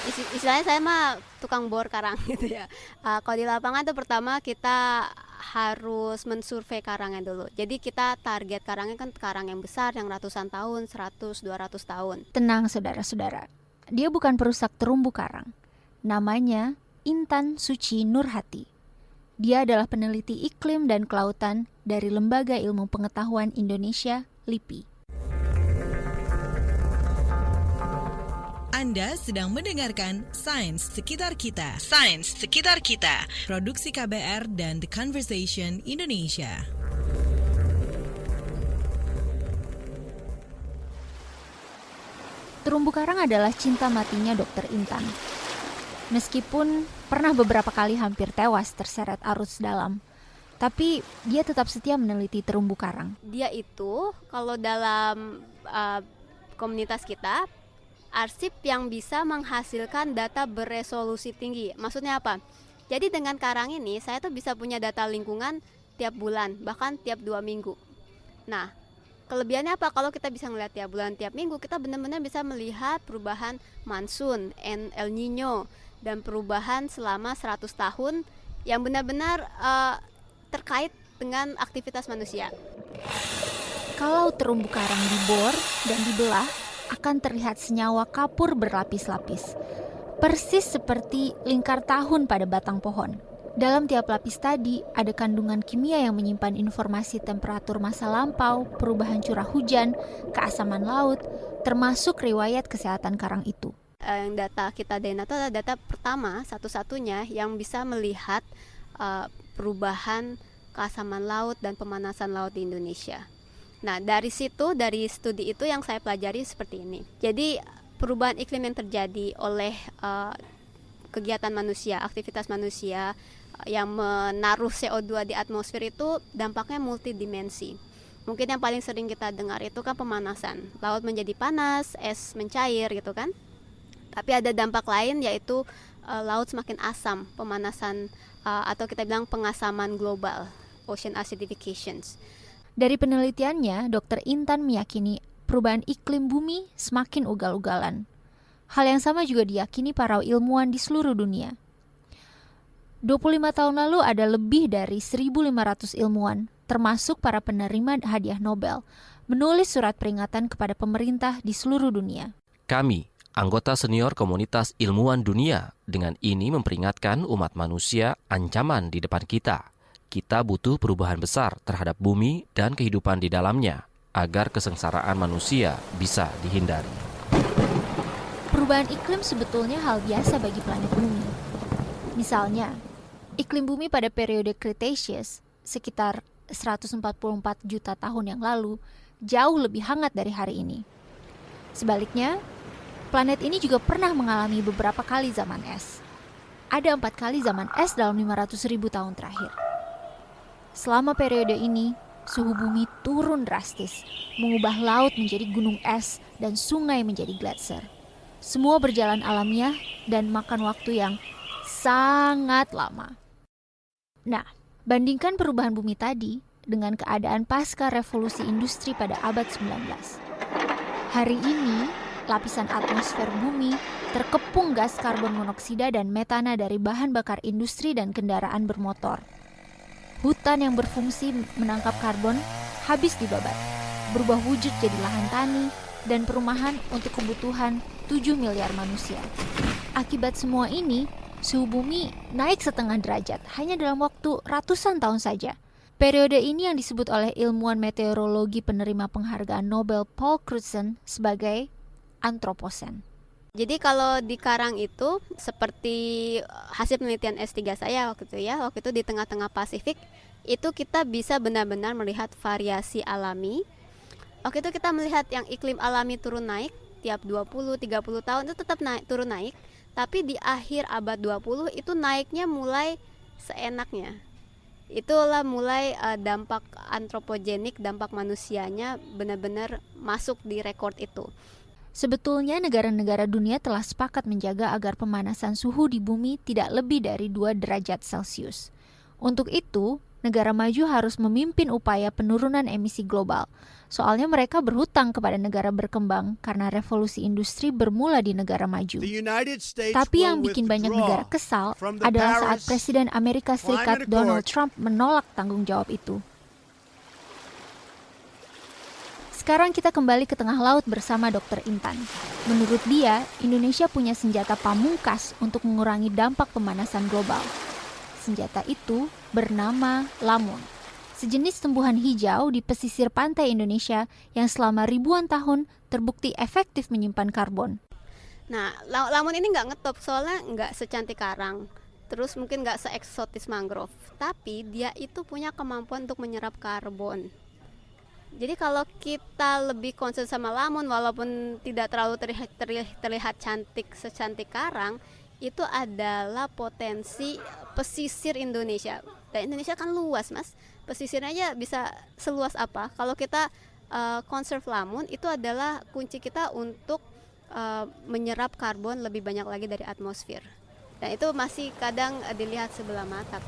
Istilahnya saya mah tukang bor karang gitu ya. Kalau di lapangan tuh pertama kita harus mensurvei karangnya dulu. Jadi kita target karangnya kan karang yang besar yang ratusan tahun, 100, 200 tahun. Tenang saudara-saudara, dia bukan perusak terumbu karang. Namanya Intan Suci Nurhati. Dia adalah peneliti iklim dan kelautan dari Lembaga Ilmu Pengetahuan Indonesia, LIPI. Anda sedang mendengarkan Sains Sekitar Kita. Sains Sekitar Kita. Produksi KBR dan The Conversation Indonesia. Terumbu karang adalah cinta matinya Dr. Intan. Meskipun pernah beberapa kali hampir tewas terseret arus dalam, tapi dia tetap setia meneliti terumbu karang. Dia itu kalau dalam komunitas kita, arsip yang bisa menghasilkan data beresolusi tinggi. Maksudnya apa? Jadi dengan karang ini saya tuh bisa punya data lingkungan tiap bulan, bahkan tiap 2 minggu. Nah, kelebihannya apa? Kalau kita bisa ngeliat tiap bulan, tiap minggu, kita benar-benar bisa melihat perubahan monsun, El Nino, dan perubahan selama 100 tahun yang benar-benar terkait dengan aktivitas manusia. Kalau terumbu karang dibor dan dibelah, akan terlihat senyawa kapur berlapis-lapis, persis seperti lingkar tahun pada batang pohon. Dalam tiap lapis tadi, ada kandungan kimia yang menyimpan informasi temperatur masa lampau, perubahan curah hujan, keasaman laut, termasuk riwayat kesehatan karang itu. Data kita DNA itu adalah data pertama satu-satunya yang bisa melihat perubahan keasaman laut dan pemanasan laut di Indonesia. Nah, dari situ, dari studi itu yang saya pelajari seperti ini. Jadi, perubahan iklim yang terjadi oleh kegiatan manusia, aktivitas manusia yang menaruh CO2 di atmosfer itu dampaknya multidimensi. Mungkin yang paling sering kita dengar itu kan pemanasan. Laut menjadi panas, es mencair gitu kan. Tapi ada dampak lain yaitu laut semakin asam, pemanasan atau kita bilang pengasaman global, ocean acidifications. Dari penelitiannya, Dr. Intan meyakini perubahan iklim bumi semakin ugal-ugalan. Hal yang sama juga diyakini para ilmuwan di seluruh dunia. 25 tahun lalu ada lebih dari 1.500 ilmuwan, termasuk para penerima hadiah Nobel, menulis surat peringatan kepada pemerintah di seluruh dunia. Kami, anggota senior komunitas ilmuwan dunia, dengan ini memperingatkan umat manusia ancaman di depan kita. Kita butuh perubahan besar terhadap bumi dan kehidupan di dalamnya, agar kesengsaraan manusia bisa dihindari. Perubahan iklim sebetulnya hal biasa bagi planet bumi. Misalnya, iklim bumi pada periode Cretaceous, sekitar 144 juta tahun yang lalu, jauh lebih hangat dari hari ini. Sebaliknya, planet ini juga pernah mengalami beberapa kali zaman es. Ada 4 kali zaman es dalam 500.000 tahun terakhir. Selama periode ini, suhu bumi turun drastis, mengubah laut menjadi gunung es dan sungai menjadi gletser. Semua berjalan alamiah dan makan waktu yang sangat lama. Nah, bandingkan perubahan bumi tadi dengan keadaan pasca revolusi industri pada abad 19. Hari ini, lapisan atmosfer bumi terkepung gas karbon monoksida dan metana dari bahan bakar industri dan kendaraan bermotor. Hutan yang berfungsi menangkap karbon habis dibabat, berubah wujud jadi lahan tani dan perumahan untuk kebutuhan 7 miliar manusia. Akibat semua ini, suhu bumi naik setengah derajat hanya dalam waktu ratusan tahun saja. Periode ini yang disebut oleh ilmuwan meteorologi penerima penghargaan Nobel Paul Crutzen sebagai Anthropocene. Jadi kalau di karang itu seperti hasil penelitian S3 saya waktu itu di tengah-tengah Pasifik, itu kita bisa benar-benar melihat variasi alami. Waktu itu kita melihat yang iklim alami turun naik tiap 20-30 tahun itu tetap turun naik, tapi di akhir abad 20 itu naiknya mulai seenaknya. Itulah mulai dampak antropogenik, dampak manusianya benar-benar masuk di rekor itu. Sebetulnya negara-negara dunia telah sepakat menjaga agar pemanasan suhu di bumi tidak lebih dari 2 derajat Celcius. Untuk itu, negara maju harus memimpin upaya penurunan emisi global. Soalnya mereka berhutang kepada negara berkembang karena revolusi industri bermula di negara maju. Tapi yang bikin banyak negara kesal adalah saat Presiden Amerika Serikat Donald Trump menolak tanggung jawab itu. Sekarang kita kembali ke tengah laut bersama Dr. Intan. Menurut dia, Indonesia punya senjata pamungkas untuk mengurangi dampak pemanasan global. Senjata itu bernama lamun, sejenis tumbuhan hijau di pesisir pantai Indonesia yang selama ribuan tahun terbukti efektif menyimpan karbon. Nah, lamun ini nggak ngetop soalnya nggak secantik karang, terus mungkin nggak seeksotis mangrove, tapi dia itu punya kemampuan untuk menyerap karbon. Jadi kalau kita lebih concern sama lamun, walaupun tidak terlalu terlihat cantik secantik karang, itu adalah potensi pesisir Indonesia. Dan Indonesia kan luas, Mas. Pesisirnya aja bisa seluas apa. Kalau kita conserve lamun, itu adalah kunci kita untuk menyerap karbon lebih banyak lagi dari atmosfer. Dan itu masih kadang dilihat sebelah mata.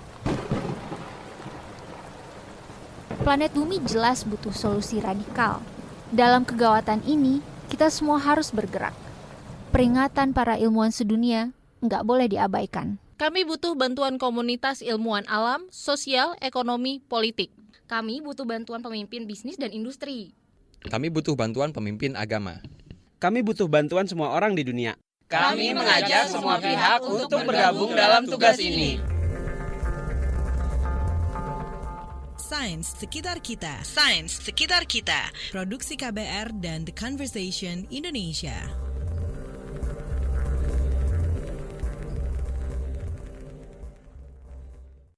Planet Bumi jelas butuh solusi radikal. Dalam kegawatan ini, kita semua harus bergerak. Peringatan para ilmuwan sedunia nggak boleh diabaikan. Kami butuh bantuan komunitas ilmuwan alam, sosial, ekonomi, politik. Kami butuh bantuan pemimpin bisnis dan industri. Kami butuh bantuan pemimpin agama. Kami butuh bantuan semua orang di dunia. Kami mengajak semua pihak untuk bergabung dalam tugas ini. Sains Sekitar Kita. Sains Sekitar Kita. Produksi KBR dan The Conversation Indonesia.